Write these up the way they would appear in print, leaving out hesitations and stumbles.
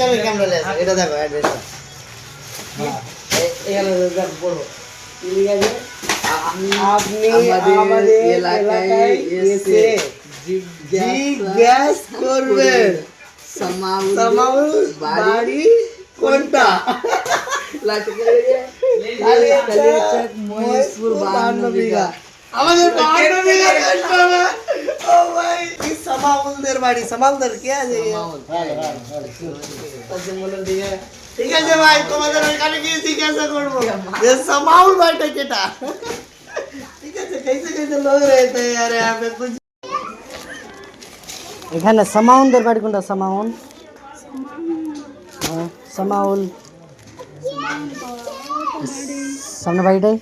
এখানে ক্যামেরা আছে, এটা দেখো অ্যাড্রেসটা। এখানে দেখো পড়ো। কি লিখা আছে? আপনি আমাদের এলাকায় এসে জিজ্ঞেস করবেন সামাউল বাড়ি কোনটা? মহেশপুর 52 বিঘা। আমাদের 52 বিঘা কোনটা? ও ভাই কি সামাউলদের বাড়ি, সামাউলদের কে আছে? ঠিক আছে ভাই, তোমাদের ওখানে গিয়ে জিজ্ঞাসা করবো যে সামাউল ভাইটা কেটা। ঠিক আছে, कैसे कैसे लोग रहते हैं यार यहाँ पे कुछ। এখানে সামাউলদের বাড়ি কোনটা? সামাউল, হ্যাঁ সামাউল সামনে বাড়িটাই।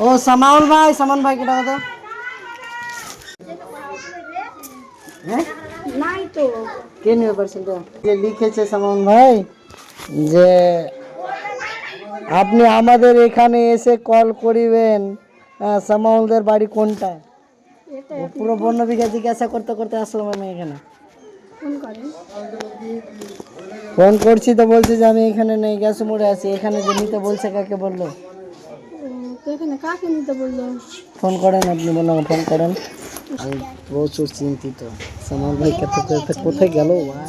ও সামাউল ভাই, সামান ভাই কেটা কথা? হ্যাঁ নাই তো কে নিয়ে পারছেনটা যে লিখেছে সামান ভাই যে আপনি আমাদের এখানে এসে কল করিবেন সামাউলদের বাড়ি কোনটা। পুরো 52 বিঘা জিজ্ঞাসা করতে করতে আসলাম আমি এখানে। ফোন করছি তো বলছে যে আমি এখানে নেই, গ্যাস মোড়ে আছি। এখানে যে নিতে বলছে কাকে বললো? কাকে নিতে বললো? ফোন করেন আপনি, বললাম ফোন করেন। আমি প্রচুর চিন্তিত, সামাউল ভাই কোথায় গেল ভাই।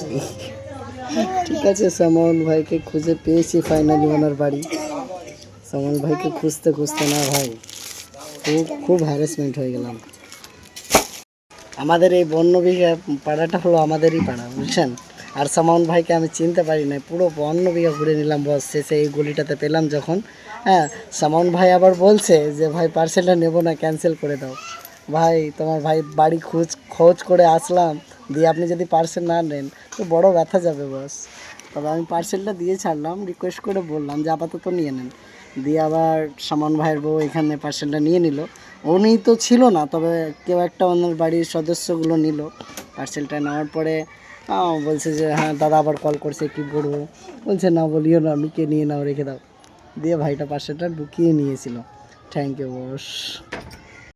ঠিক আছে, সামাউল ভাইকে খুঁজে পেয়েছি ফাইনালি ওনার বাড়ি। সামাউল ভাইকে খুঁজতে খুঁজতে না ভাই খুব হ্যারাসমেন্ট হয়ে গেলাম। আমাদের এই 52 বিঘা পাড়াটা হলো আমাদেরই পাড়া, বুঝছেন। আর সামাউল ভাইকে আমি চিনতে পারি না, পুরো 52 বিঘা ঘুরে নিলাম বস। শেষে এই গলিটাতে পেলাম যখন, হ্যাঁ সামাউল ভাই আবার বলছে যে ভাই পার্সেলটা নেবো না, ক্যান্সেল করে দাও। ভাই তোমার ভাই বাড়ি খোঁজ করে আসলাম, দিয়ে আপনি যদি পার্সেল না নেন তো বড় ব্যথা যাবে বস। তবে আমি পার্সেলটা দিয়ে ছাড়লাম, রিকোয়েস্ট করে বললাম যে আপাতত নিয়ে নেন। দিয়ে আবার সামান ভাইয়ের বউ এখানে পার্সেলটা নিয়ে নিল। উনি তো ছিল না, তবে কেউ একটা ওনার বাড়ির সদস্যগুলো নিল। পার্সেলটা নেওয়ার পরে বলছে যে হ্যাঁ দাদা আবার কল করছে, কী করবো? বলছে না বলিও না, লুকিয়ে নিয়ে নাও, রেখে দাও। দিয়ে ভাইটা পার্সেলটা ঢুকিয়ে নিয়েছিল। Thank you boss.